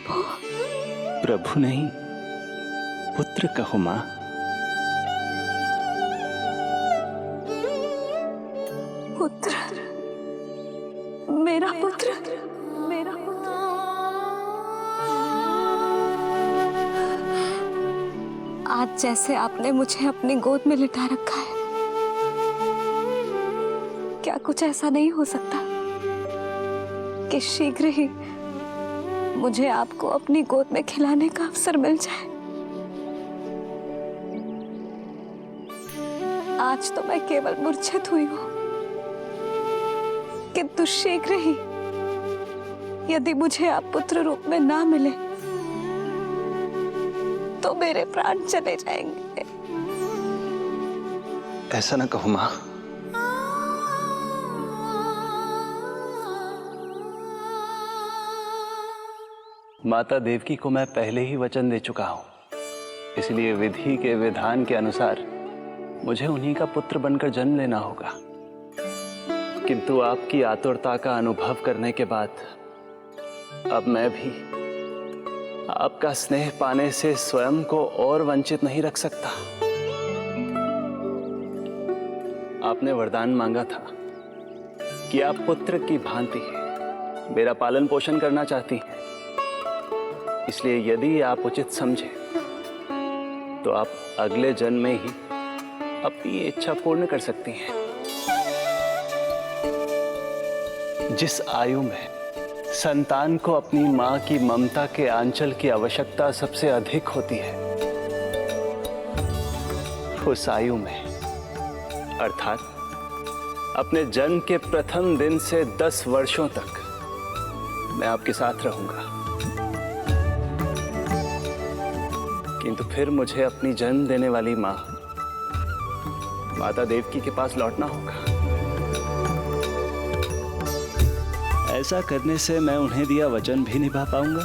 प्रभु। प्रभु नहीं, पुत्र कहो मां। पुत्र, मेरा पुत्र, मेरा पुत्र। आज जैसे आपने मुझे अपनी गोद में लिटा रखा है, क्या कुछ ऐसा नहीं हो सकता कि शीघ्र ही मुझे आपको अपनी गोद में खिलाने का अवसर मिल जाए? आज तो मैं केवल मूर्छित हुई हूं, किंतु शीघ्र ही यदि मुझे आप पुत्र रूप में ना मिले तो मेरे प्राण चले जाएंगे। ऐसा ना कहो मां। माता देवकी को मैं पहले ही वचन दे चुका हूं, इसलिए विधि के विधान के अनुसार मुझे उन्हीं का पुत्र बनकर जन्म लेना होगा। किंतु आपकी आतुरता का अनुभव करने के बाद अब मैं भी आपका स्नेह पाने से स्वयं को और वंचित नहीं रख सकता। आपने वरदान मांगा था कि आप पुत्र की भांति मेरा पालन पोषण करना चाहती हैं, इसलिए यदि आप उचित समझे तो आप अगले जन्म में ही अपनी इच्छा पूर्ण कर सकती हैं। जिस आयु में संतान को अपनी मां की ममता के आंचल की आवश्यकता सबसे अधिक होती है, उस आयु में अर्थात अपने जन्म के प्रथम दिन से 10 वर्षों तक मैं आपके साथ रहूंगा। किंतु फिर मुझे अपनी जन्म देने वाली मां माता देवकी के पास लौटना होगा। ऐसा करने से मैं उन्हें दिया वचन भी निभा पाऊंगा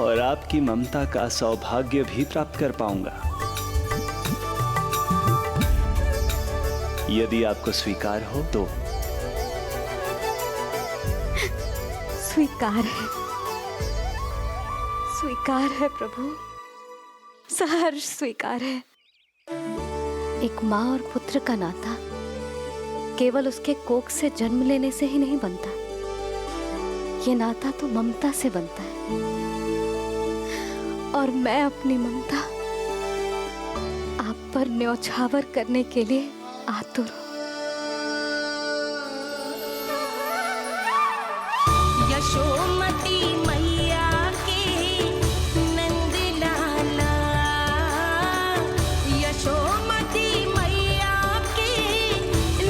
और आपकी ममता का सौभाग्य भी प्राप्त कर पाऊंगा। यदि आपको स्वीकार हो तो। स्वीकार है, स्वीकार है प्रभु, सहर्ष स्वीकार है। एक माँ और पुत्र का नाता केवल उसके कोख से जन्म लेने से ही नहीं बनता, ये नाता तो ममता से बनता है, और मैं अपनी ममता आप पर न्यौछावर करने के लिए आतुर हूं। यशोमती मैया के नंद लाला, यशोमती मैया के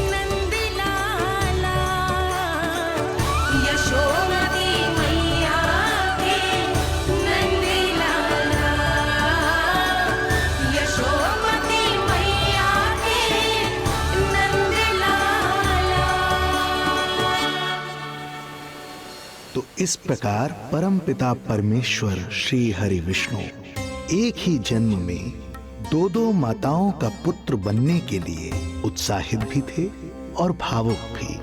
नंद लाला, यशोमती मैया के नंद लाला, यशोमती मैया के नंद लाला। तो इस प्रकार परमपिता परमेश्वर श्री हरि विष्णु एक ही जन्म में दो माताओं का पुत्र बनने के लिए उत्साहित भी थे और भावुक भी।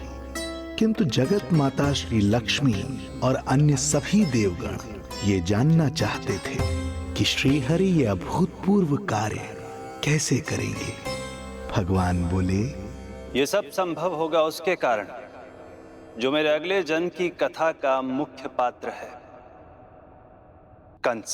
किंतु जगत माता श्री लक्ष्मी और अन्य सभी देवगण ये जानना चाहते थे कि श्री हरि ये अभूतपूर्व कार्य कैसे करेंगे। भगवान बोले, ये सब संभव होगा उसके कारण जो मेरे अगले जन्म की कथा का मुख्य पात्र है, कंस।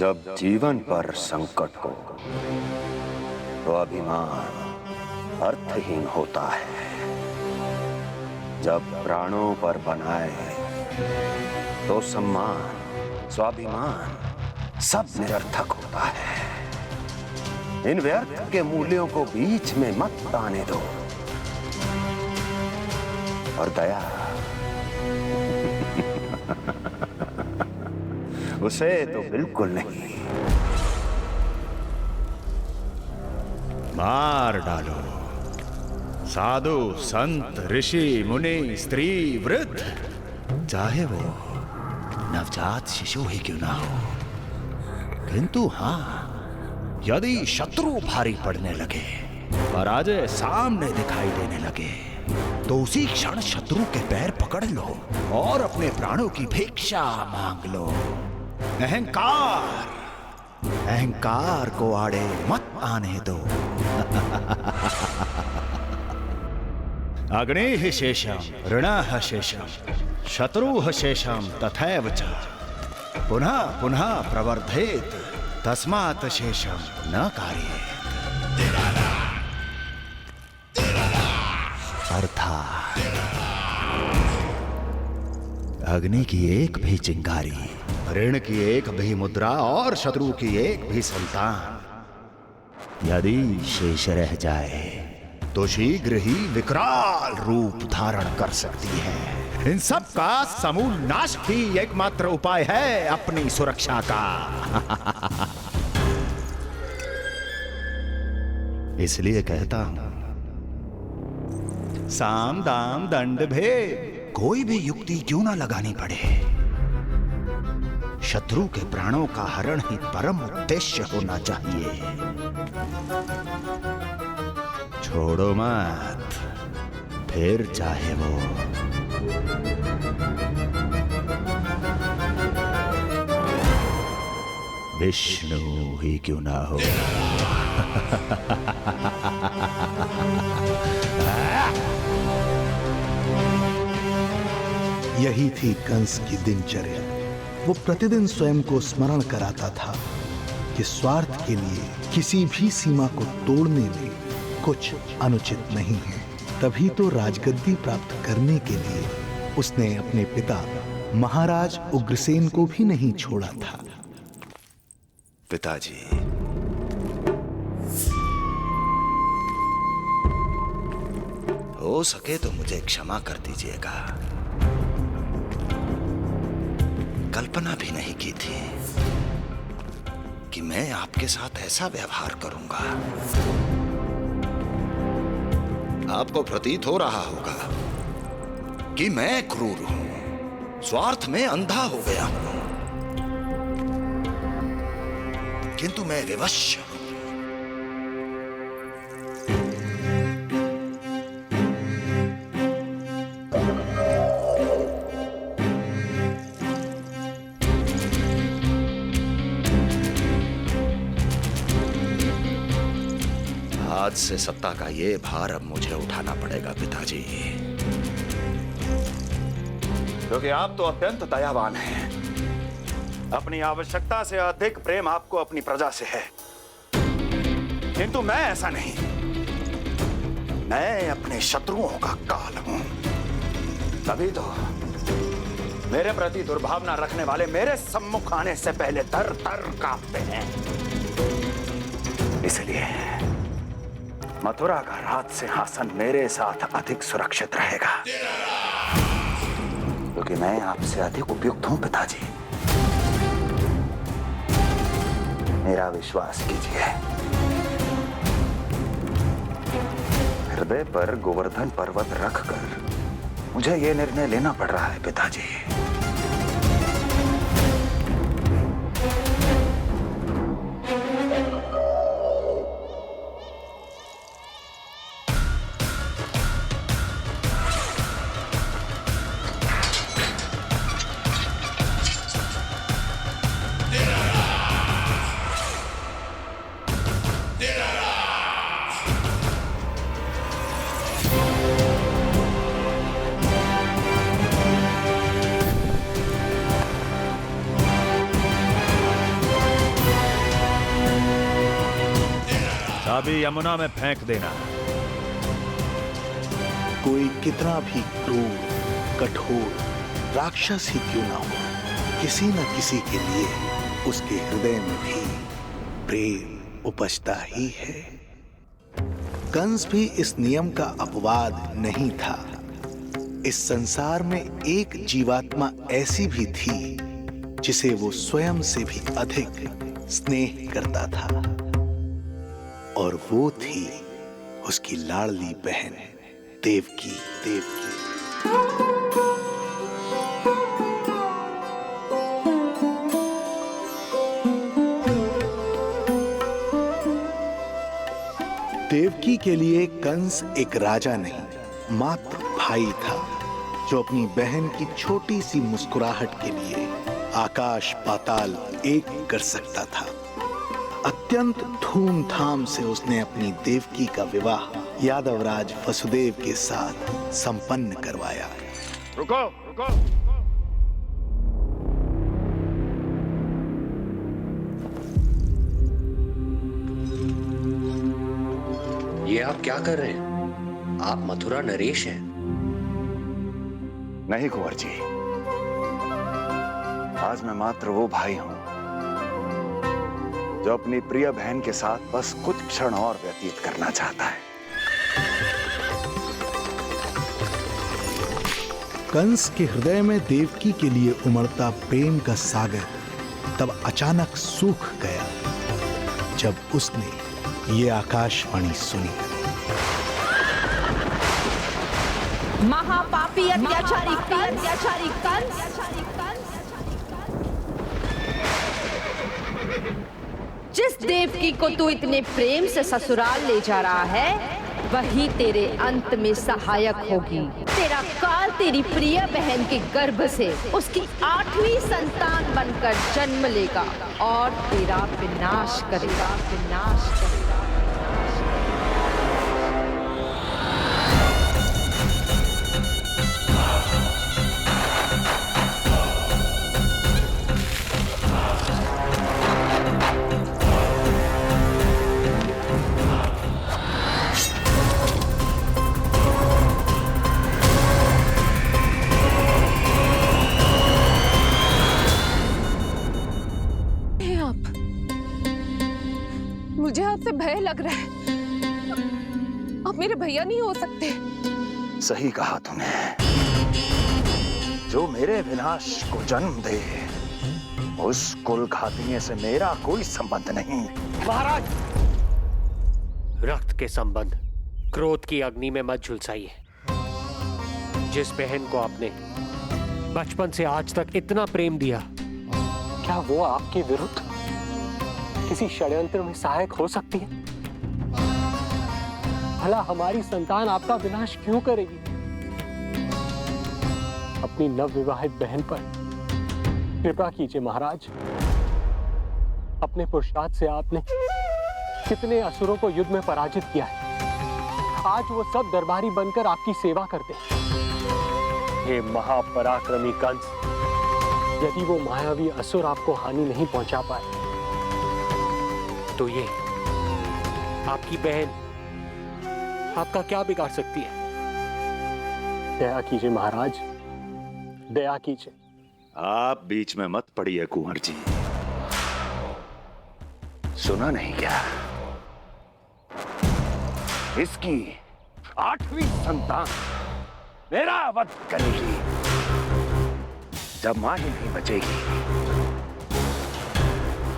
जब जीवन पर संकट हो तो अभिमान अर्थहीन होता है। जब प्राणों पर बनाए तो सम्मान स्वाभिमान सब निरर्थक होता है। इन व्यर्थ के मूल्यों को बीच में मत आने दो। और दया उसे तो बिल्कुल नहीं। मार डालो साधु संत ऋषि मुनि स्त्री वृद्ध, चाहे वो नवजात शिशु ही क्यों ना हो। किंतु हाँ, यदि शत्रु भारी पड़ने लगे, पराजय सामने दिखाई देने लगे, तो उसी क्षण शत्रु के पैर पकड़ लो और अपने प्राणों की भिक्षा मांग लो। अहंकार को आड़े मत आने दो। अग्नेः शेषम ऋणः शेषम शत्रुः शेषम तथैव च पुनः पुनः प्रवर्धेत तस्मात् शेषम न कार्येत। अर्थात अग्नि की एक भी चिंगारी, ऋण की एक भी मुद्रा और शत्रु की एक भी संतान यदि शेष रह जाए तो शीघ्र ही विकराल रूप धारण कर सकती है। इन सब का समूल नाश ही एकमात्र उपाय है अपनी सुरक्षा का। इसलिए कहता हूं, साम दाम दंड भेद कोई भी युक्ति क्यों ना लगानी पड़े, शत्रु के प्राणों का हरण ही परम उद्देश्य होना चाहिए। छोड़ो मत, फिर चाहे वो विष्णु ही क्यों ना हो। यही थी कंस की दिनचर्या। वो प्रतिदिन स्वयं को स्मरण कराता था कि स्वार्थ के लिए किसी भी सीमा को तोड़ने में कुछ अनुचित नहीं है। तभी तो राजगद्दी प्राप्त करने के लिए उसने अपने पिता महाराज उग्रसेन को भी नहीं छोड़ा था। पिताजी, हो सके तो मुझे क्षमा कर दीजिएगा। कल्पना भी नहीं की थी कि मैं आपके साथ ऐसा व्यवहार करूंगा। आपको प्रतीत हो रहा होगा कि मैं क्रूर हूं, स्वार्थ में अंधा हो गया हूं, किंतु मैं विवश हूं। आज से सत्ता का ये भार अब मुझे उठाना पड़ेगा पिताजी, क्योंकि आप तो अत्यंत दयावान हैं। अपनी आवश्यकता से अधिक प्रेम आपको अपनी प्रजा से है, किंतु मैं ऐसा नहीं। मैं अपने शत्रुओं का काल हूं, तभी तो मेरे प्रति दुर्भावना रखने वाले मेरे सम्मुख आने से पहले थर थर कांपते हैं। इसलिए मथुरा का राज सिंहासन मेरे साथ अधिक सुरक्षित रहेगा, क्योंकि मैं आपसे अधिक उपयुक्त हूं पिताजी। मेरा विश्वास कीजिए। हृदय पर गोवर्धन पर्वत रखकर मुझे यह निर्णय लेना पड़ रहा है पिताजी। अभी यमुना में फेंक देना। कोई कितना भी क्रूर, कठोर राक्षस ही क्यों ना हो, किसी न किसी के लिए उसके हृदय में भी प्रेम उपजता ही है। कंस भी इस नियम का अपवाद नहीं था। इस संसार में एक जीवात्मा ऐसी भी थी जिसे वो स्वयं से भी अधिक स्नेह करता था, और वो थी उसकी लाडली बहन देवकी। देवकी के लिए कंस एक राजा नहीं, मात्र भाई था, जो अपनी बहन की छोटी सी मुस्कुराहट के लिए आकाश पाताल एक कर सकता था। अत्यंत धूमधाम से उसने अपनी देवकी का विवाह यादवराज वसुदेव के साथ संपन्न करवाया। रुको। ये आप क्या कर रहे हैं? आप मथुरा नरेश हैं। नहीं कुंवर जी, आज मैं मात्र वो भाई हूं जो अपनी प्रिय बहन के साथ बस कुछ क्षण और व्यतीत करना चाहता है। कंस के हृदय में देवकी के लिए उमड़ता प्रेम का सागर तब अचानक सूख गया जब उसने ये आकाशवाणी सुनी। महापापी अत्याचारी कंस जिस देवकी को तू इतने प्रेम से ससुराल ले जा रहा है, वही तेरे अंत में सहायक होगी। तेरा काल तेरी प्रिय बहन के गर्भ से उसकी 8वीं संतान बनकर जन्म लेगा और तेरा विनाश करेगा। मुझे आपसे भय लग रहा है। आप मेरे भैया नहीं हो सकते। सही कहा तूने। जो मेरे विनाश को जन्म दे, उस कुल घातिनी से मेरा कोई संबंध नहीं। महाराज, रक्त के संबंध क्रोध की अग्नि में मत झुलसाइए। जिस बहन को आपने बचपन से आज तक इतना प्रेम दिया, क्या वो आपके विरुद्ध किसी षड्यंत्र में सहायक हो सकती है? भला हमारी संतान आपका विनाश क्यों करेगी? अपनी नवविवाहित बहन पर कृपा कीजिए महाराज। अपने पुरुषार्थ से आपने कितने असुरों को युद्ध में पराजित किया है। आज वो सब दरबारी बनकर आपकी सेवा करते हैं। ये महापराक्रमी कंस, यदि वो मायावी असुर आपको हानि नहीं पहुंचा पाए, तो ये आपकी बहन आपका क्या बिगाड़ सकती है? दया कीजिए महाराज, दया कीजिए। आप बीच में मत पड़िए कुंवर जी। सुना नहीं क्या? इसकी 8वीं संतान मेरा वध करेगी। जब मां ही नहीं बचेगी,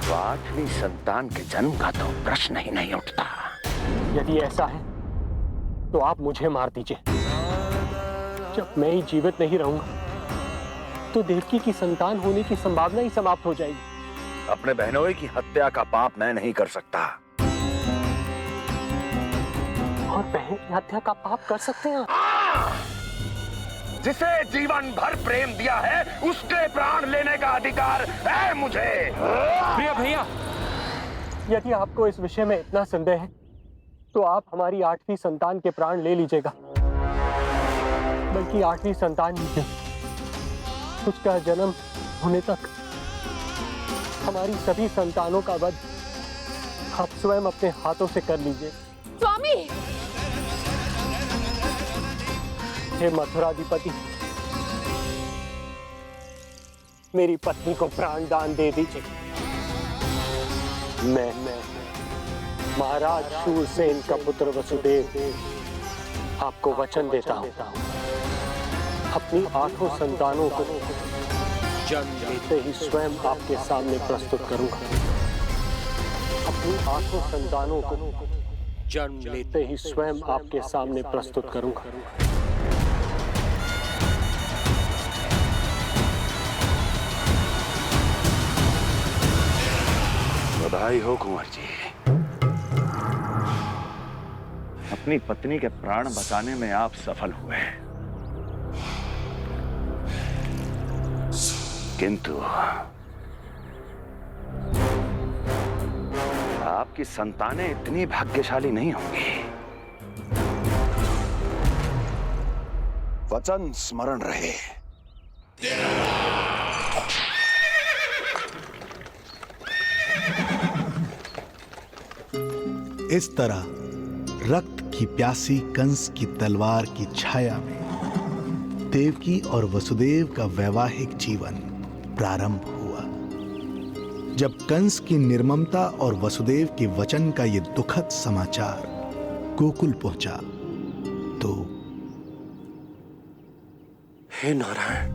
तो 8वीं संतान के जन्म का तो प्रश्न ही नहीं उठता। यदि ऐसा है तो आप मुझे मार दीजिए। जब मैं ही जीवित नहीं रहूंगा, तो देवकी की संतान होने की संभावना ही समाप्त हो जाएगी। अपने बहनोई की हत्या का पाप मैं नहीं कर सकता। और बहन की हत्या का पाप कर सकते हैं? जिसे जीवन भर प्रेम दिया है, उसके प्राण लेने का अधिकार है मुझे। प्रिय भैया, यदि आपको इस विषय में इतना संदेह है, तो आप हमारी 8वीं संतान के प्राण ले लीजिएगा। बल्कि 8वीं संतान ही क्यों, उसका जन्म होने तक हमारी सभी संतानों का वध आप स्वयं अपने हाथों से कर लीजिए। स्वामी, हे मथुराधिपति, मेरी पत्नी को प्राण दान दे दीजिए। मैं महाराज शूरसेन का पुत्र वसुदेव आपको वचन देता हूं, अपनी 8 संतानों को जन्म लेते ही स्वयं आपके सामने प्रस्तुत करूंगा। अपनी 8 संतानों को जन्म लेते ही स्वयं आपके सामने प्रस्तुत करूंगा। बधाई हो कुंवर जी, अपनी पत्नी के प्राण बचाने में आप सफल हुए, किंतु आपकी संतानें इतनी भाग्यशाली नहीं होंगी। वचन स्मरण रहे। इस तरह रक्त की प्यासी कंस की तलवार की छाया में देवकी और वसुदेव का वैवाहिक जीवन प्रारंभ हुआ। जब कंस की निर्ममता और वसुदेव के वचन का ये दुखद समाचार गोकुल पहुंचा तो हे नारायण,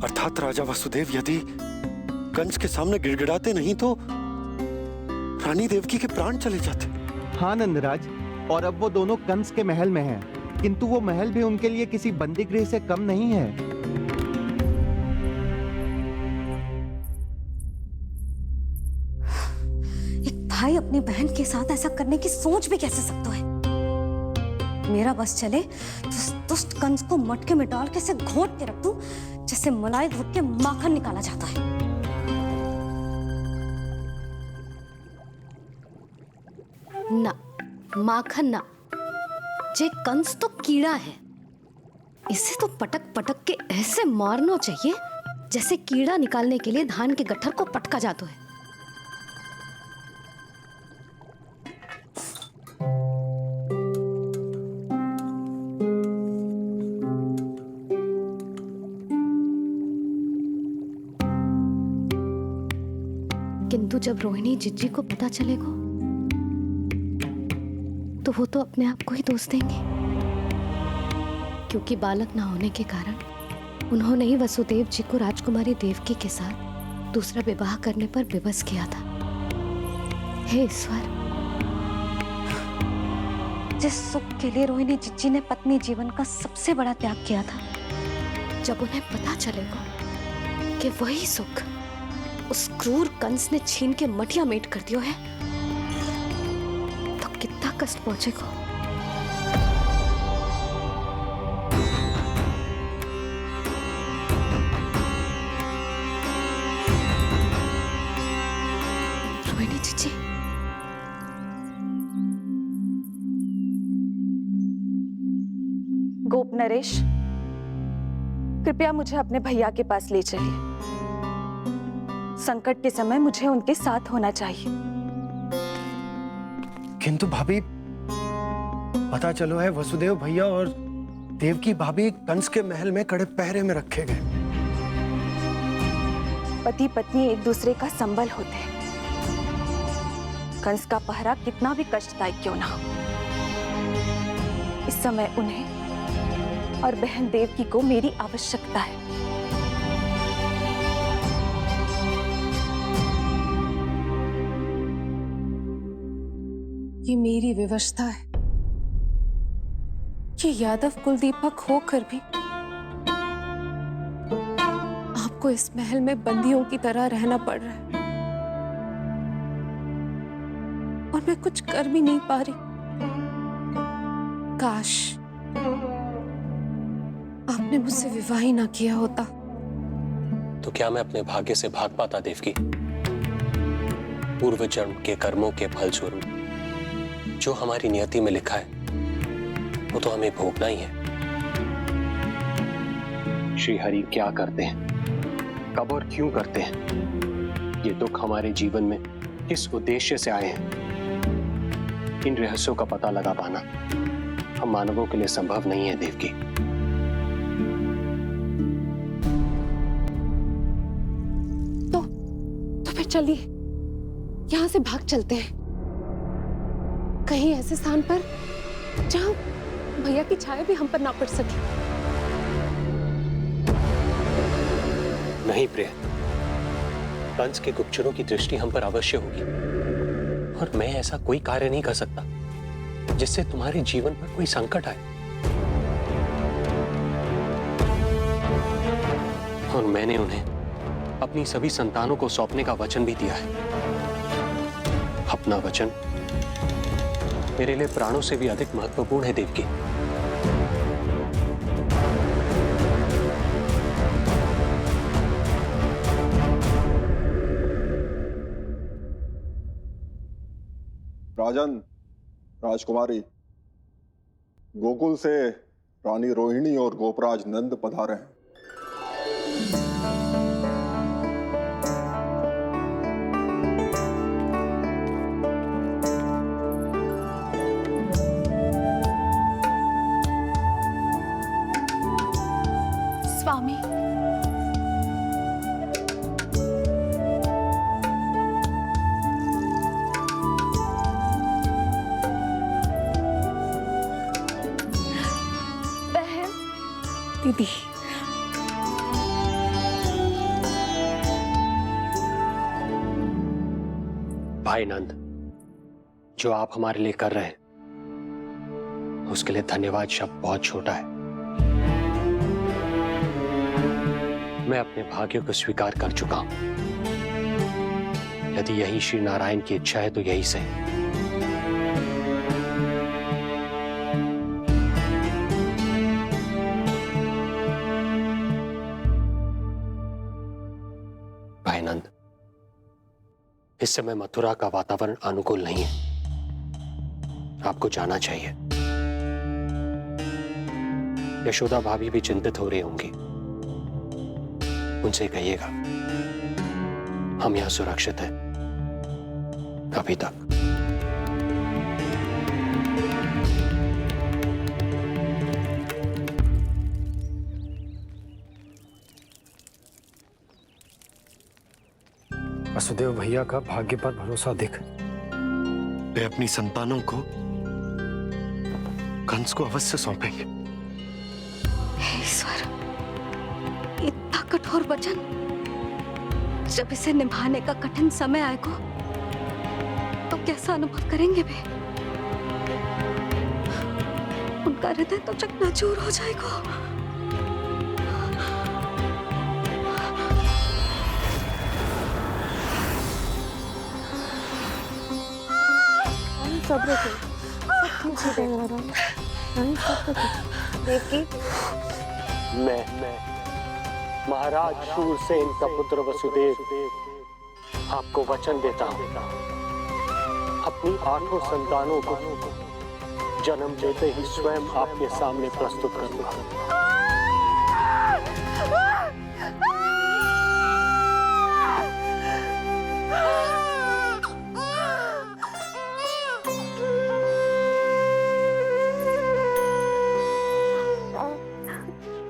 अर्थात राजा वसुदेव यदि कंस के सामने गिड़गिड़ाते नहीं तो रानी देवकी के प्राण चले जाते। हाँ नंदराज, और अब वो दोनों कंस के महल में हैं, किंतु वो महल भी उनके लिए किसी बंदीगृह से कम नहीं है। एक भाई अपनी बहन के साथ ऐसा करने की सोच भी कैसे सकता है? मेरा बस चले तो उस दुष्ट कंस को मटके में डाल के ऐसे घोंट के रख दूं जैसे मलाई घोट के माखन निकाला जाता है। ना, माखन ना, जे कंस तो कीड़ा है, इसे तो पटक पटक के ऐसे मारना चाहिए जैसे कीड़ा निकालने के लिए धान के गट्ठर को पटका जाता है। किंतु जब रोहिणी जिज्जी को पता चलेगा तो वो तो अपने आप को ही दोष देंगे, क्योंकि बालक ना होने के कारण उन्होंने ही वसुदेव जी को राजकुमारी देवकी के साथ दूसरा विवाह करने पर विवश किया था। हे ईश्वर, जिस सुख के लिए रोहिणी जिज्जी ने पत्नी जीवन का सबसे बड़ा त्याग किया था, जब उन्हें पता चलेगा कि वही सुख उस क्रूर कंस ने छीन के मटिया मेट कर दिया है, तो कितना कष्ट पहुंचेगा। रोहिणी जीजी, गोप नरेश, कृपया मुझे अपने भैया के पास ले चलिए। संकट के समय मुझे उनके साथ होना चाहिए। किंतु भाभी, पता चलो है वसुदेव भैया और देवकी भाभी कंस के महल में कड़े पहरे में रखे गए। पति पत्नी एक दूसरे का संबल होते हैं। कंस का पहरा कितना भी कष्टदायक क्यों ना हो, इस समय उन्हें और बहन देवकी को मेरी आवश्यकता है। ये मेरी विवशता है। ये यादव कुलदीपक होकर भी आपको इस महल में बंदियों की तरह रहना पड़ रहा है, और मैं कुछ कर भी नहीं पा रही। काश आपने मुझसे विवाह ही ना किया होता। तो क्या मैं अपने भाग्य से भाग पाता देवकी? पूर्व जन्म के कर्मों के फल स्वरूप जो हमारी नियति में लिखा है वो तो हमें भोगना ही है। श्री हरि क्या करते हैं, कब और क्यों करते हैं, ये दुख हमारे जीवन में किस उद्देश्य से आए हैं, इन रहस्यों का पता लगा पाना हम मानवों के लिए संभव नहीं है देवकी। तो फिर चलिए यहाँ से भाग चलते हैं, कहीं ऐसे स्थान पर जहाँ भैया की छाया भी हम पर ना पड़ सके। नहीं प्रिय, कंस के गुप्तचरों की दृष्टि हम पर अवश्य होगी, और मैं ऐसा कोई कार्य नहीं कर सकता जिससे तुम्हारे जीवन पर कोई संकट आए। और मैंने उन्हें अपनी सभी संतानों को सौंपने का वचन भी दिया है। अपना वचन मेरे लिए प्राणों से भी अधिक महत्वपूर्ण है देवकी। राजन, राजकुमारी, गोकुल से रानी रोहिणी और गोपराज नंद पधारे हैं। स्वामी, बहन, दीदी, भाई नंद, जो आप हमारे लिए कर रहे हैं उसके लिए धन्यवाद शब्द बहुत छोटा है। मैं अपने भाग्य को स्वीकार कर चुका हूं। यदि यही श्री नारायण की इच्छा है तो यही सही। भाई नंद, इस समय मथुरा का वातावरण अनुकूल नहीं है, आपको जाना चाहिए। यशोदा भाभी भी चिंतित हो रही होंगी, उनसे कहिएगा हम यहां सुरक्षित हैं अभी तक। वसुदेव भैया का भाग्य पर भरोसा दिख, वे अपनी संतानों को कंस को अवश्य सौंपेंगे। ईश्वर, इतना कठोर वचन, जब इसे निभाने का कठिन समय आएगा तो कैसा अनुभव करेंगे वे? उनका हृदय तो चकनाचूर हो जाएगा। सब्र से देवकी, मैं महाराज शूरसेन का पुत्र वसुदेव आपको वचन देता हूं, अपनी 8 संतानों को जन्म देते ही स्वयं आपके सामने प्रस्तुत करूंगा।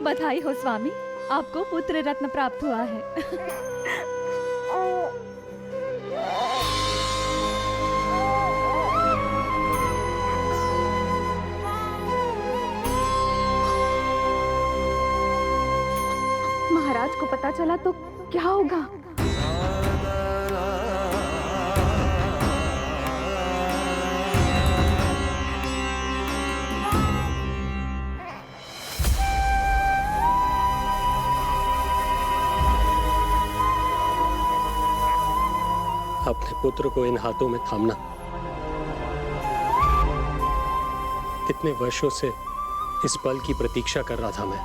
बधाई हो स्वामी, आपको पुत्र रत्न प्राप्त हुआ है। महाराज को पता चला तो क्या होगा? अपने पुत्र को इन हाथों में थामना। कितने वर्षों से इस पल की प्रतीक्षा कर रहा था मैं,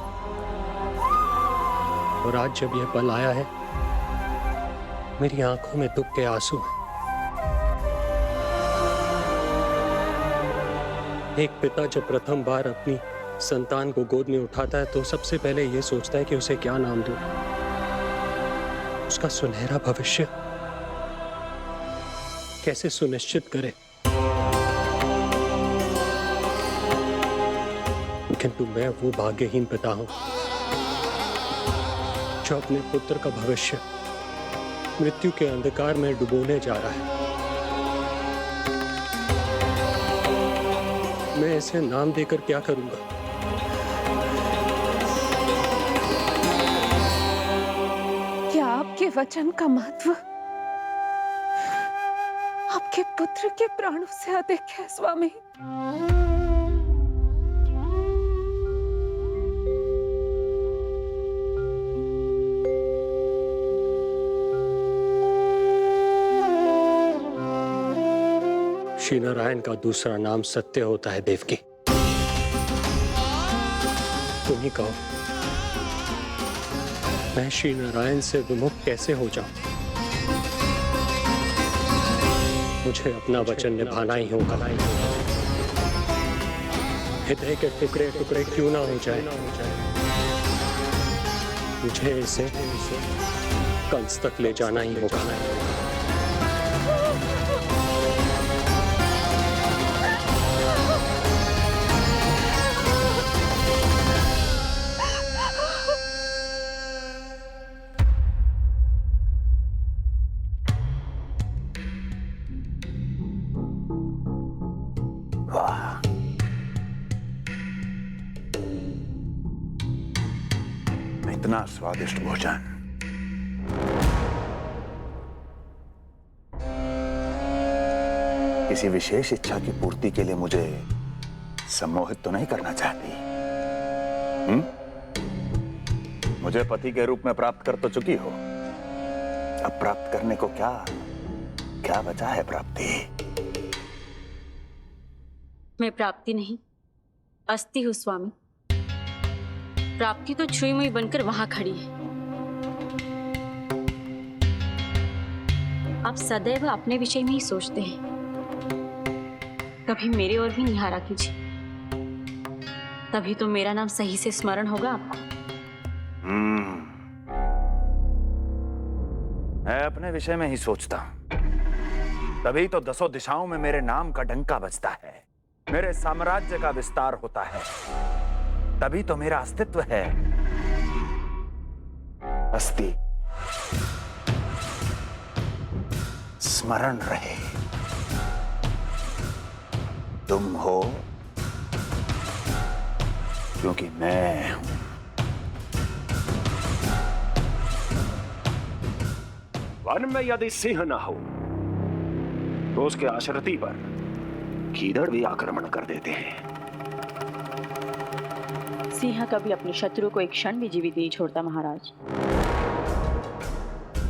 और आज जब यह पल आया है, मेरी आंखों में दुख के आंसू हैं। एक पिता जब प्रथम बार अपनी संतान को गोद में उठाता है तो सबसे पहले यह सोचता है कि उसे क्या नाम दूं, उसका सुनहरा भविष्य कैसे सुनिश्चित करे, किंतु मैं वो भाग्यहीन पिता हूं जो अपने पुत्र का भविष्य मृत्यु के अंधकार में डुबोने जा रहा है। मैं इसे नाम देकर क्या करूंगा? क्या आपके वचन का महत्व आपके पुत्र के प्राणों से अधिक है स्वामी? श्री नारायण का दूसरा नाम सत्य होता है देवकी। तुम ही कहो, मैं श्री नारायण से विमुख कैसे हो जाऊं? मुझे अपना वचन निभाना ही होगा। हृदय के टुकड़े टुकड़े क्यों ना हो जाए, मुझे इसे कंस तक ले जाना ही होगा। इतना स्वादिष्ट भोजन किसी विशेष इच्छा की पूर्ति के लिए मुझे सम्मोहित तो नहीं करना चाहती? मुझे पति के रूप में प्राप्त कर तो चुकी हो, अब प्राप्त करने को क्या क्या बचा है प्राप्ति? मैं प्राप्ति नहीं, अस्थि हूं स्वामी। प्राप्ति तो छुई मुई बनकर वहां खड़ी है। आप सदैव अपने विषय में ही सोचते हैं, कभी मेरे ओर भी निहारा कीजिए, तभी तो मेरा नाम सही से स्मरण होगा आपको। मैं अपने विषय में ही सोचता हूं, तभी तो दसों दिशाओं में मेरे नाम का डंका बजता है, मेरे साम्राज्य का विस्तार होता है, तभी तो मेरा अस्तित्व है। अस्थि स्मरण रहे, तुम हो क्योंकि मैं हूं। वन में यदि सिंह न हो तो उसके आश्रिति पर गीदड़ भी आक्रमण कर देते हैं। सिंह कभी अपने शत्रु को एक क्षण भी जीवित नहीं छोड़ता महाराज।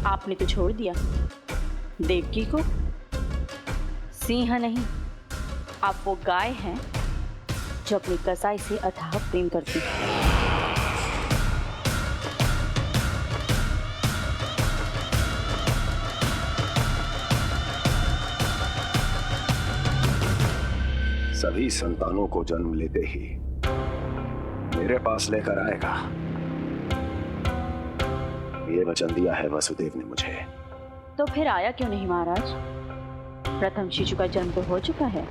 आपने तो छोड़ दिया देवकी को। सिंह नहीं, आप वो गाय हैं जो अपनी कसाई से अथाह प्रेम करती है। सभी संतानों को जन्म लेते ही मेरे पास लेकर आएगा, ये वचन दिया है वसुदेव ने मुझे। तो फिर आया क्यों नहीं महाराज? प्रथम शिशु का जन्म तो हो चुका है।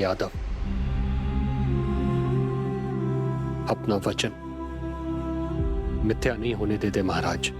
यादव अपना वचन मिथ्या नहीं होने देते महाराज।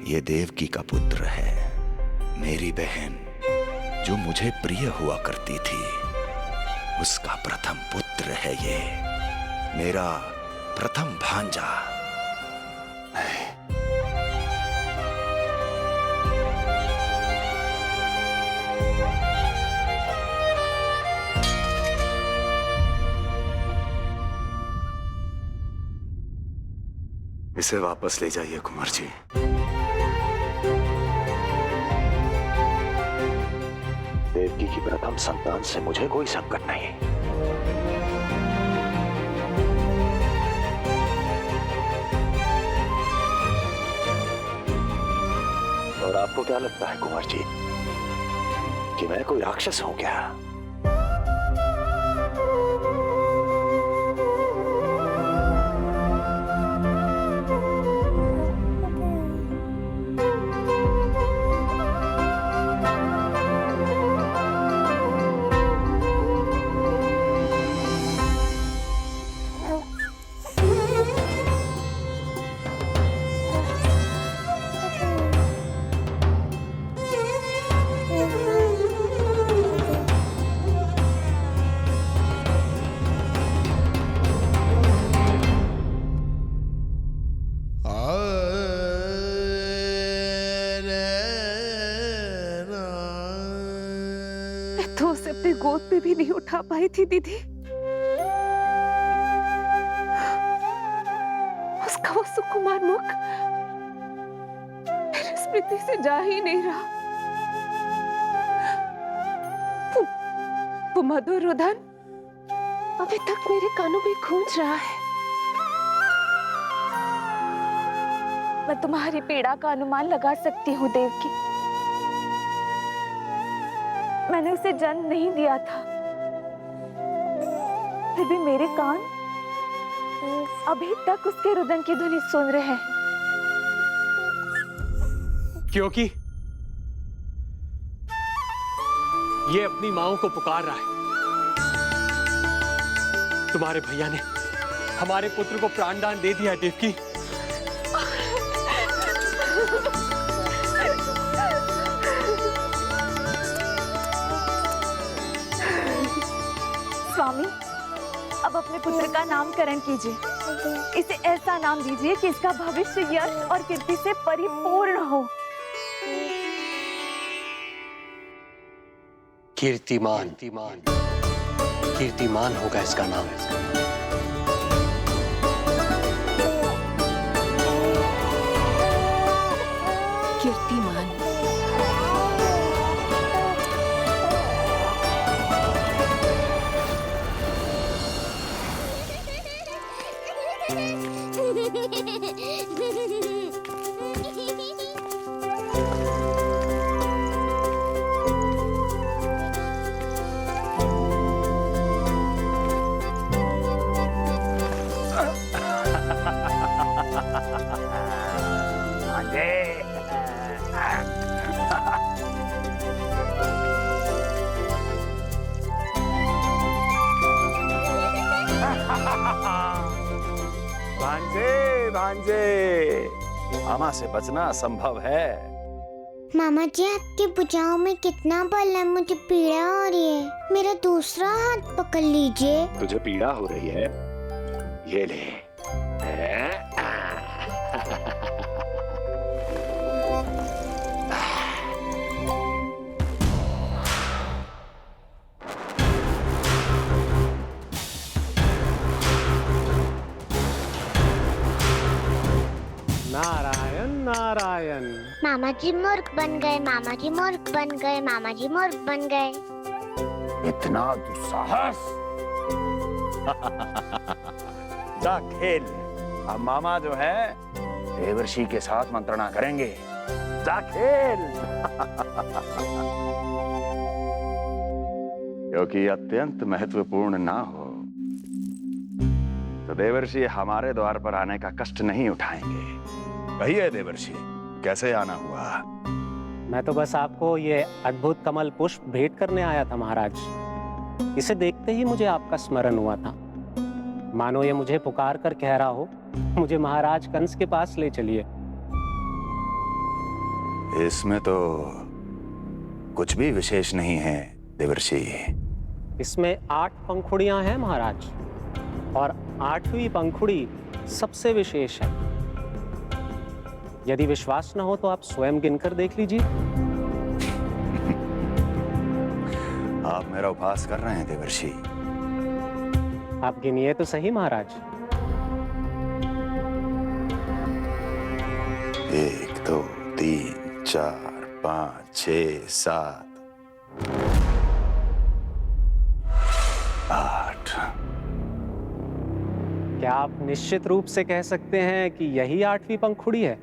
ये देवकी का पुत्र है, मेरी बहन जो मुझे प्रिय हुआ करती थी, उसका प्रथम पुत्र है ये, मेरा प्रथम भांजा। इसे वापस ले जाइए कुंवर जी। देवकी की प्रथम संतान से मुझे कोई संकट नहीं। और आपको क्या लगता है कुंवर जी कि मैं कोई राक्षस हूं क्या? तो उसे अपनी गोद पे भी नहीं उठा पाई थी दीदी। उसका वो सुकुमार मुख मेरी स्मृति से जा ही नहीं रहा। वो मधुर रुदन अभी तक मेरे कानों में गूंज रहा है। मैं तुम्हारी पीड़ा का अनुमान लगा सकती हूँ देवकी। मैंने उसे जन्म नहीं दिया था, फिर भी मेरे कान अभी तक उसके रुदन की ध्वनि सुन रहे हैं। क्योंकि ये अपनी माओ को पुकार रहा है। तुम्हारे भैया ने हमारे पुत्र को प्राणदान दे दिया देवकी। स्वामी, अब अपने पुत्र का नामकरण कीजिए। इसे ऐसा नाम दीजिए कि इसका भविष्य यश और कीर्ति से परिपूर्ण हो। कीर्तिमान, कीर्तिमान होगा इसका नाम। कीर्तिमान। भांजे भांजे, मामा से बचना असंभव है। मामा जी, आपकी भुजाओं में कितना बल है, मुझे पीड़ा हो रही है। मेरा दूसरा हाथ पकड़ लीजिए। तुझे पीड़ा हो रही है? ये ले। नारायण। मामा जी मूर्ख बन गए, मामा जी मूर्ख बन गए, मामा जी मूर्ख बन गए। इतना दुस्साहस। जा खेल। अब मामा जो है देवर्षि के साथ मंत्रणा करेंगे। जा खेल। क्योंकि अत्यंत महत्वपूर्ण ना हो तो देवर्षि हमारे द्वार पर आने का कष्ट नहीं उठाएंगे। कहिए देवर्षि, कैसे आना हुआ? मैं तो बस आपको ये अद्भुत कमल पुष्प भेंट करने आया था महाराज। इसे देखते ही मुझे आपका स्मरण हुआ था। मानो ये मुझे पुकार कर कह रहा हो, मुझे महाराज कंस के पास ले चलिए। इसमें तो कुछ भी विशेष नहीं है देवर्षि। इसमें 8 पंखुड़ियां हैं महाराज, और 8वीं पंखुड़ी सबसे विशेष है। यदि विश्वास न हो तो आप स्वयं गिनकर देख लीजिए। आप मेरा उपहास कर रहे हैं देवर्षि। आप गिनिए तो सही महाराज। 1 2 3 4 5 6 7 8। क्या आप निश्चित रूप से कह सकते हैं कि यही 8वीं पंखुड़ी है?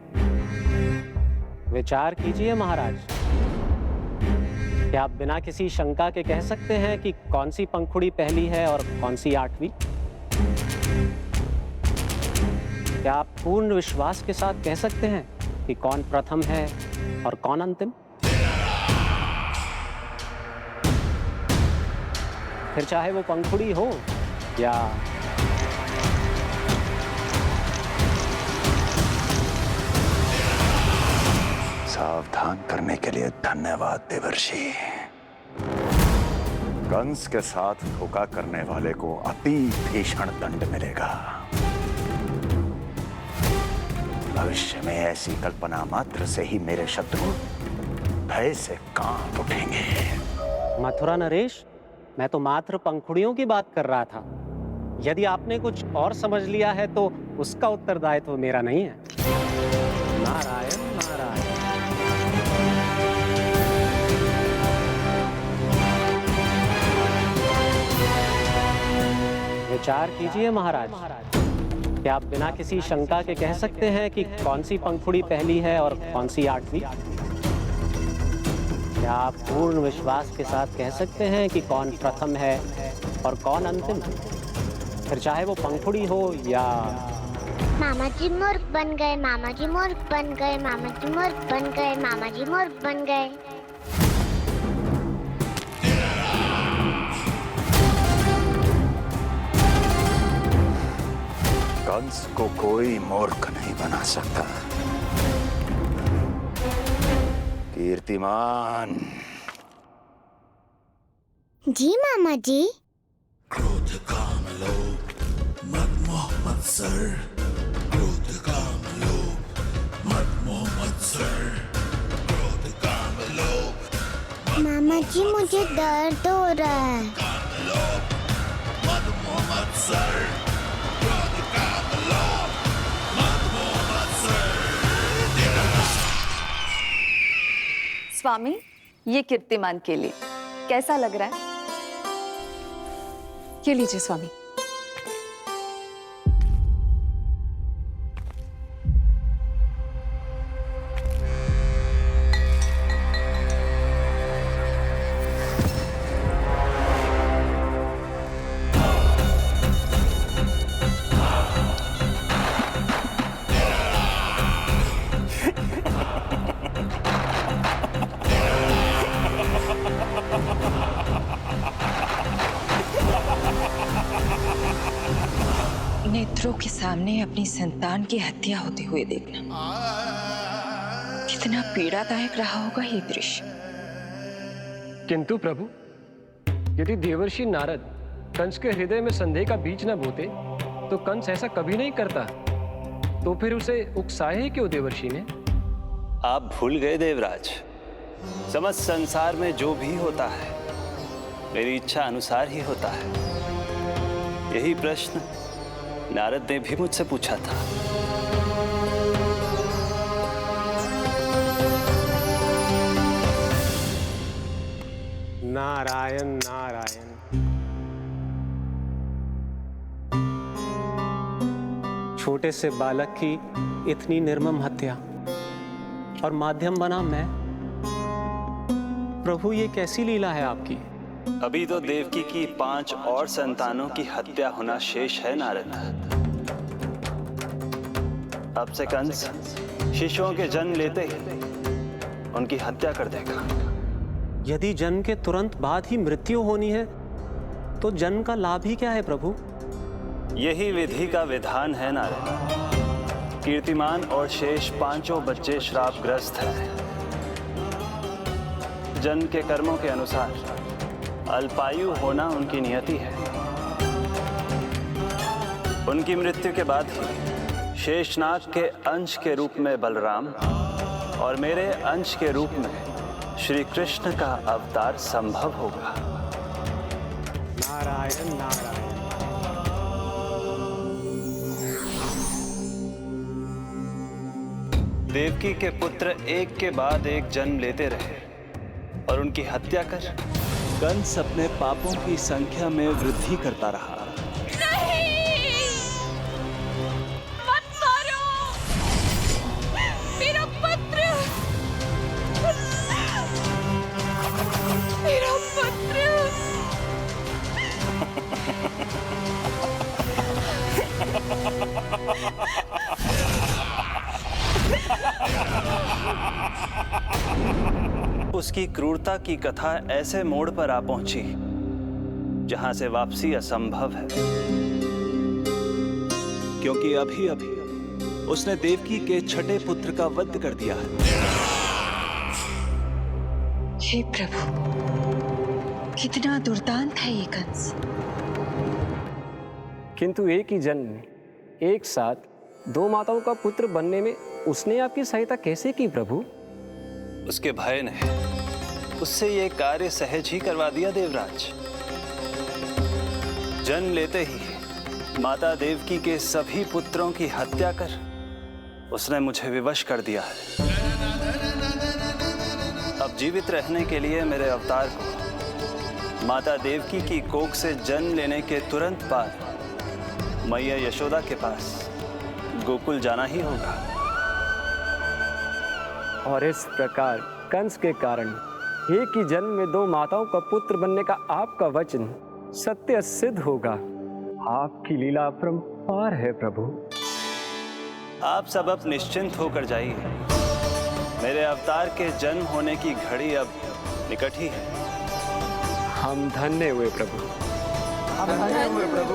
विचार कीजिए महाराज। क्या आप बिना किसी शंका के कह सकते हैं कि कौन सी पंखुड़ी पहली है और कौन सी 8वीं? क्या आप पूर्ण विश्वास के साथ कह सकते हैं कि कौन प्रथम है और कौन अंतिम? फिर चाहे वो पंखुड़ी हो या सावधान करने के लिए धन्यवाद देवर्षि। कंस के साथ धोखा करने वाले को अति भीषण दंड मिलेगा। भविष्य में ऐसी कल्पना मात्र से ही मेरे शत्रु भय से कांप उठेंगे। मथुरा नरेश, मैं तो मात्र पंखुड़ियों की बात कर रहा था। यदि आपने कुछ और समझ लिया है तो उसका उत्तरदायित्व मेरा नहीं है। नारायण नारायण। विचार कीजिए महाराज। क्या आप बिना किसी शंका के कह सकते हैं कि कौन सी पंखुड़ी पहली है और कौन सी 8वीं? क्या आप पूर्ण विश्वास के साथ कह सकते हैं कि कौन प्रथम है और कौन अंतिम? फिर चाहे वो पंखुड़ी हो या मामा जी मूर्ख बन गए, मामा जी मूर्ख बन गए, मामा जी मूर्ख बन गए, मामा जी मूर्ख बन गए। कंस को कोई मूर्ख नहीं बना सकता। कीर्तिमान। जी मामा जी। क्रोध काम लोभ मद मोह मत्सर, क्रोध काम लोभ मद मोह मत्सर, क्रोध काम लोभ। मामा जी मुझे दर्द हो रहा है। काम लोभ मद मोह मत्सर, क्रोध काम लोभ मद मोह मत्सर। स्वामी, ये कीर्तिमान के लिए कैसा लग रहा है? ये लीजिए स्वामी। नेत्रों के सामने अपनी संतान की हत्या होते हुए देखना कितना पीड़ादायक रहा होगा ये दृश्य। किंतु प्रभु, यदि देवर्षि नारद कंस के हृदय में संदेह का बीज न बोते तो कंस ऐसा कभी नहीं करता। तो फिर उसे उकसाए ही क्यों देवर्षि ने? आप भूल गए देवराज, समस्त संसार में जो भी होता है मेरी इच्छा अनुसार ही होता है। यही प्रश्न नारद ने भी मुझसे पूछा था। नारायण नारायण। छोटे से बालक की इतनी निर्मम हत्या और माध्यम बना मैं। प्रभु ये कैसी लीला है आपकी? अभी तो देवकी की 5 और संतानों की हत्या होना शेष है नारद। अब से कंस शिशुओं के जन्म लेते ही उनकी हत्या कर देगा। यदि जन्म के तुरंत बाद ही मृत्यु होनी है तो जन्म का लाभ ही क्या है प्रभु? यही विधि का विधान है नारद। कीर्तिमान और शेष 5 बच्चे श्रापग्रस्त हैं। जन्म के कर्मों के अनुसार अल्पायु होना उनकी नियति है। उनकी मृत्यु के बाद ही शेषनाग के अंश के रूप में बलराम और मेरे अंश के रूप में श्री कृष्ण का अवतार संभव होगा। नारायण नारायण। देवकी के पुत्र एक के बाद एक जन्म लेते रहे और उनकी हत्या कर कंस अपने पापों की संख्या में वृद्धि करता रहा। नहीं! मत मारो! मेरा पुत्र! मेरा पुत्र! उसकी क्रूरता की कथा ऐसे मोड़ पर आ पहुंची जहां से वापसी असंभव है, क्योंकि अभी अभी उसने देवकी के छठे पुत्र का वध कर दिया है। हे प्रभु, कितना दुर्दांत है ये कंस। किंतु एक ही जन्म में एक साथ 2 माताओं का पुत्र बनने में उसने आपकी सहायता कैसे की प्रभु? उसके भय ने उससे ये कार्य सहज ही करवा दिया देवराज। जन्म लेते ही माता देवकी के सभी पुत्रों की हत्या कर उसने मुझे विवश कर दिया है। अब जीवित रहने के लिए मेरे अवतार को माता देवकी की कोख से जन्म लेने के तुरंत बाद मैया यशोदा के पास गोकुल जाना ही होगा। और इस प्रकार कंस के कारण एक ही जन्म में 2 माताओं का पुत्र बनने का आपका वचन सत्य सिद्ध होगा। आपकी लीला अपरंपार है प्रभु। आप सब अब निश्चिंत होकर जाइए। मेरे अवतार के जन्म होने की घड़ी अब निकट ही है। हम धन्य हुए प्रभु। हम धन्य हुए प्रभु।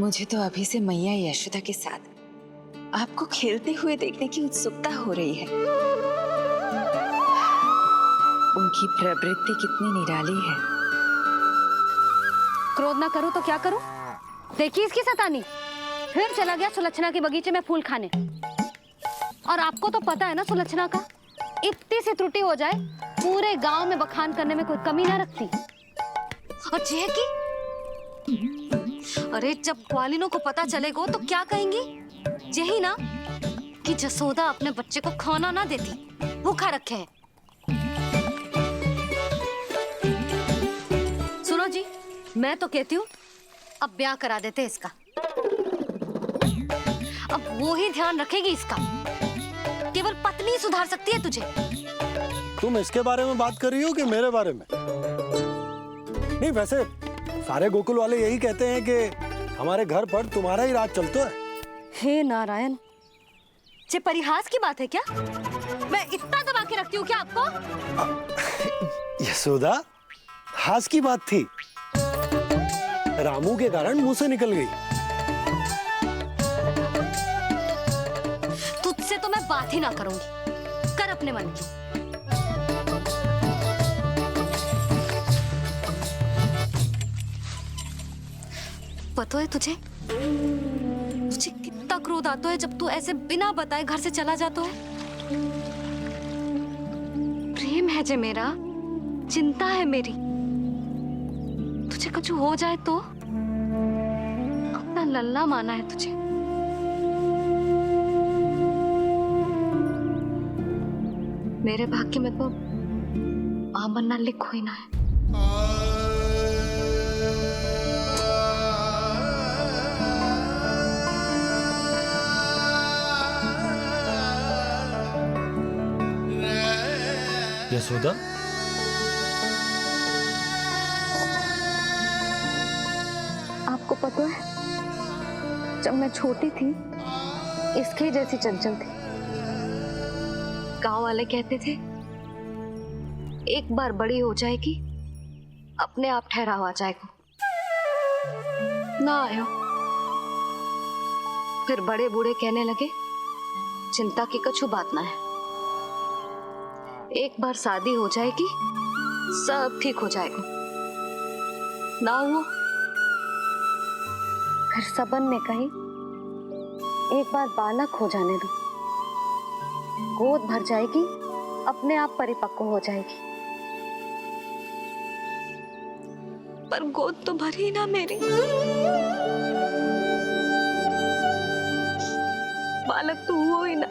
मुझे तो अभी से मैया यशोदा के साथ आपको खेलते हुए देखने की उत्सुकता हो रही है। उनकी प्रवृत्ति कितनी निराली है। क्रोध ना करूं तो क्या करूं? देखिए इसकी सतानी, फिर चला गया सुलक्षणा के बगीचे में फूल खाने। और आपको तो पता है ना सुलक्षणा का, इतनी सी त्रुटि हो जाए पूरे गांव में बखान करने में कोई कमी ना रखती। और जे की अरे जब ग्वालिनों को पता चलेगा तो क्या कहेंगी? यही ना कि जसोदा अपने बच्चे को खाना ना देती, भूखा रखे है। सुनो जी, मैं तो कहती हूँ अब ब्याह करा देते इसका। अब वो ही ध्यान रखेगी इसका। केवल पत्नी सुधार सकती है तुझे। तुम इसके बारे में बात कर रही हो कि मेरे बारे में? नहीं, वैसे सारे गोकुल वाले यही कहते हैं कि हमारे घर पर तुम्हारा ही राज चलता है। हे नारायण, ये परिहास की बात है क्या? मैं इतना दबा के रखती हूँ क्या आपको? यशोदा, हास की बात थी। रामू के कारण मुंह से निकल गई। तुझसे तो मैं बात ही ना करूंगी। कर अपने मन की। पता है तुझे कितना क्रोध आता है जब तू ऐसे बिना बताए घर से चला जाता है। प्रेम है जे मेरा, चिंता है मेरी। तुझे कुछ हो जाए तो अपना लल्ला माना है तुझे। मेरे भाग्य में तो मां बनना लिखो ही ना है। यशोदा, आपको पता है, जब मैं छोटी थी इसके जैसी चंचल थी। गांव वाले कहते थे एक बार बड़ी हो जाएगी अपने आप ठहराव आ जाएगा। ना आयो। फिर बड़े बूढ़े कहने लगे चिंता की कछु बात ना है, एक बार शादी हो जाएगी सब ठीक हो जाएगा। ना हुआ। फिर सबन ने कही एक बार बालक हो जाने दो, गोद भर जाएगी अपने आप परिपक्व हो जाएगी। पर गोद तो भरी ना मेरी। बालक तो हुआ ही ना।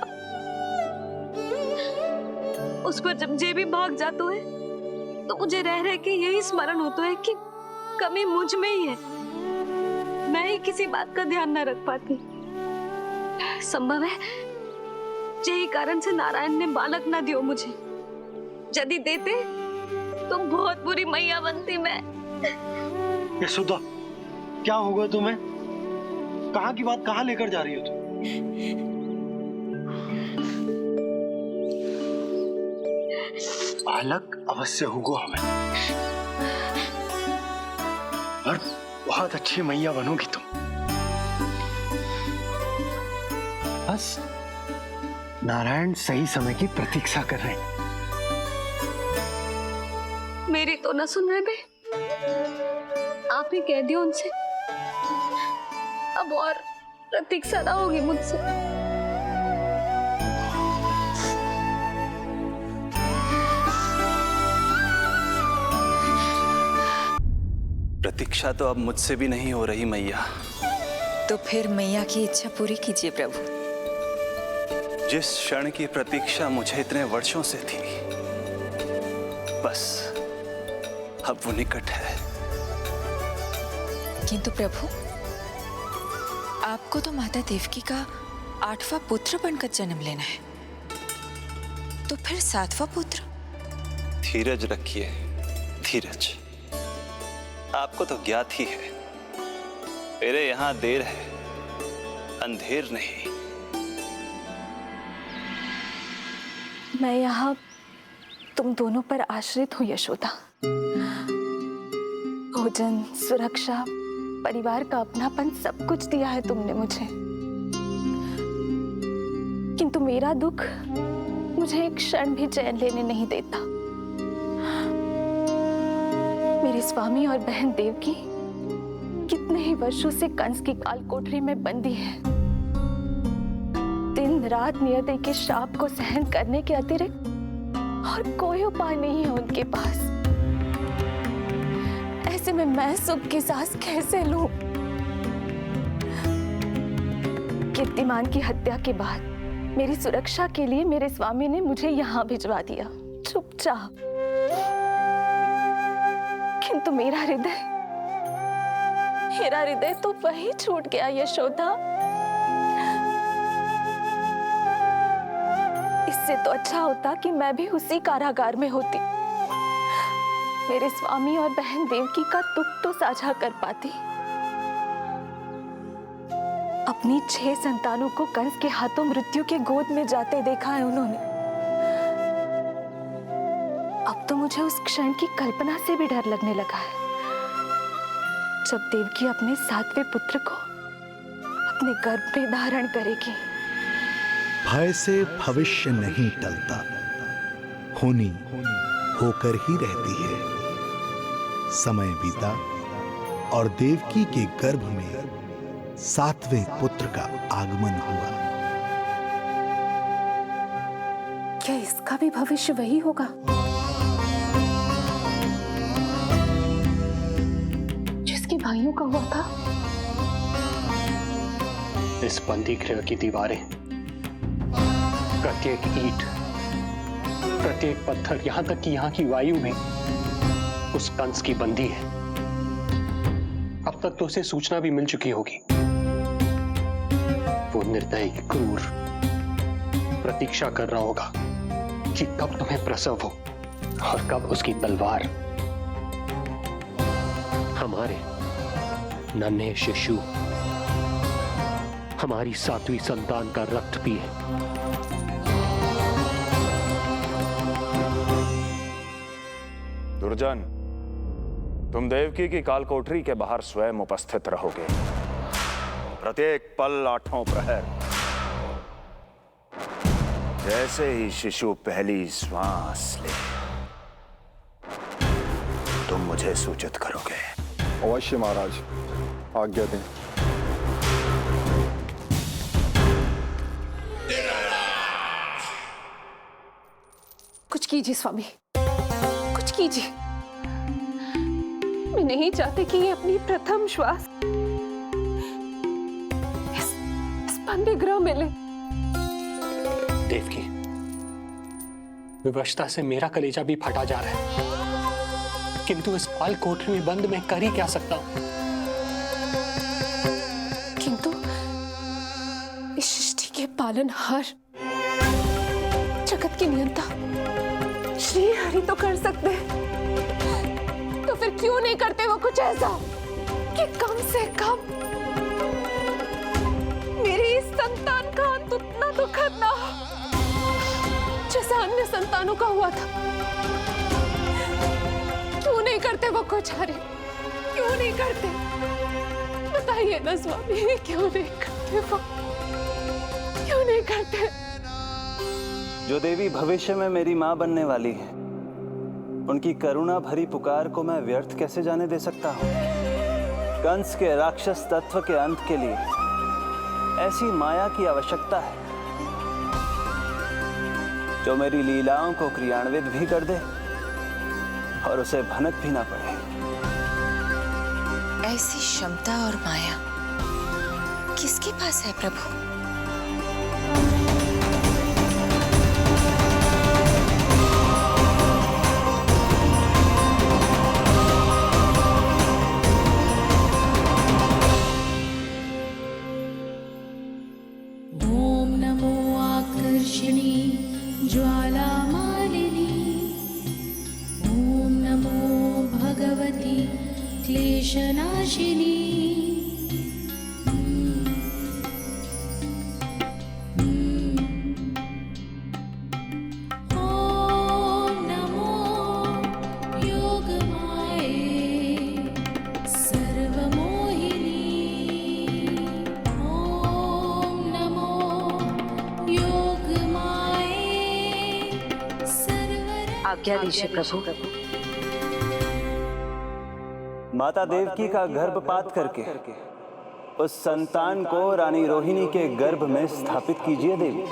उस पर जब जे भी भाग जाता है तो मुझे रह रह के यही स्मरण होता है कि कमी मुझ में ही है। मैं ही किसी बात का ध्यान न रख पाती। संभव है यही कारण से नारायण ने बालक ना दियो मुझे। यदि देते तो बहुत बुरी मैया बनती मैं। यशोदा, क्या होगा तुम्हें? कहाँ की बात कहाँ लेकर जा रही हो तुम? बालक अवश्य होगा हमें, और बहुत अच्छी मैया बनोगी तुम। बस नारायण सही समय की प्रतीक्षा कर रहे हैं। मेरी तो ना सुन रहे बे। आप ही कह दियो उनसे, अब और प्रतीक्षा ना होगी मुझसे। प्रतीक्षा तो अब मुझसे भी नहीं हो रही मैया। तो फिर मैया की इच्छा पूरी कीजिए प्रभु। जिस क्षण की प्रतीक्षा मुझे इतने वर्षों से थी, बस अब वो निकट है। किंतु प्रभु, आपको तो माता देवकी का 8वां पुत्र बनकर जन्म लेना है, तो फिर 7वां पुत्र? धीरज रखिए, धीरज। आपको तो ज्ञात ही है, मेरे यहां देर है, अंधेर नहीं। मैं यहाँ तुम दोनों पर आश्रित हूँ यशोदा। भोजन, सुरक्षा, परिवार का अपनापन सब कुछ दिया है तुमने मुझे। किंतु मेरा दुख मुझे एक क्षण भी चैन लेने नहीं देता। मेरे स्वामी और बहन देवकी कितने ही वर्षों से कंस की काल कोठरी में बंदी है। दिन रात नियति के शाप को सहन करने के अतिरिक्त और कोई उपाय नहीं है उनके पास। ऐसे में मैं सुख की सांस कैसे लूं? कीर्तिमान की हत्या के बाद मेरी सुरक्षा के लिए मेरे स्वामी ने मुझे यहाँ भिजवा दिया, चुपचाप। किंतु मेरा हृदय तो वही छूट गया यशोदा। इससे तो अच्छा होता कि मैं भी उसी कारागार में होती, मेरे स्वामी और बहन देवकी का दुख तो साझा कर पाती। अपनी 6 संतानों को कंस के हाथों मृत्यु के गोद में जाते देखा है उन्होंने। अब तो मुझे उस क्षण की कल्पना से भी डर लगने लगा है, जब देवकी अपने 7वें पुत्र को अपने गर्भ में धारण करेगी। भय से भविष्य नहीं टलता, होनी होकर ही रहती है। समय बीता और देवकी के गर्भ में 7वें पुत्र का आगमन हुआ। क्या इसका भी भविष्य वही होगा जिसके भाइयों का हुआ था? इस बंदी गृह की दीवारें, प्रत्येक ईंट प्रत्येक पत्थर, यहाँ तक कि यहाँ की वायु भी उस कंस की बंदी है। अब तक तो उसे सूचना भी मिल चुकी होगी। वो निर्दयी क्रूर प्रतीक्षा कर रहा होगा कि कब तुम्हें प्रसव हो और कब उसकी तलवार हमारे नन्हे शिशु, हमारी 7वीं संतान का रक्त पिए। दुर्जन, तुम देवकी की काल कोठरी के बाहर स्वयं उपस्थित रहोगे, प्रत्येक पल 8 प्रहर। जैसे ही शिशु पहली श्वास ले, तुम मुझे सूचित करोगे। अवश्य महाराज, आज्ञा दें। कुछ कीजिए स्वामी, कुछ कीजिए। मैं नहीं चाहती कि ये अपनी प्रथम श्वास इस बंदी गृह में ले। देवकी, विवशता से मेरा कलेजा भी फटा जा रहा है, किंतु इस काल कोठरी में बंद मैं कर ही क्या सकता हूं? किंतु इस सृष्टि के पालनहार, जगत के नियंता श्री हरि तो कर सकते हैं, तो फिर क्यों नहीं करते वो कुछ ऐसा कि कम से कम मेरी इस संतान का अंत उतना दुखद ना हो जैसा अन्य संतानों का हुआ था। क्यों नहीं करते वो कुछ हरि, क्यों नहीं करते? बताइए ना स्वामी, क्यों नहीं करते वो, क्यों नहीं करते? जो देवी भविष्य में मेरी मां बनने वाली है, उनकी करुणा भरी पुकार को मैं व्यर्थ कैसे जाने दे सकता हूं? कंस के राक्षस तत्व के अंत के लिए ऐसी माया की आवश्यकता है जो मेरी लीलाओं को क्रियान्वित भी कर दे और उसे भनक भी ना पड़े। ऐसी क्षमता और माया किसके पास है प्रभु? ओम नमो आकर्षणी ज्वाला मालिनी, ओम नमो भगवती क्लेशनाशिनी। ओम नमो योगमाये सर्वमोहिनी, ओम नमो योगमाये आज्ञा दीजिए प्रभु। माता देवकी का गर्भपात करके उस संतान को रानी रोहिणी के गर्भ में स्थापित कीजिए देवी।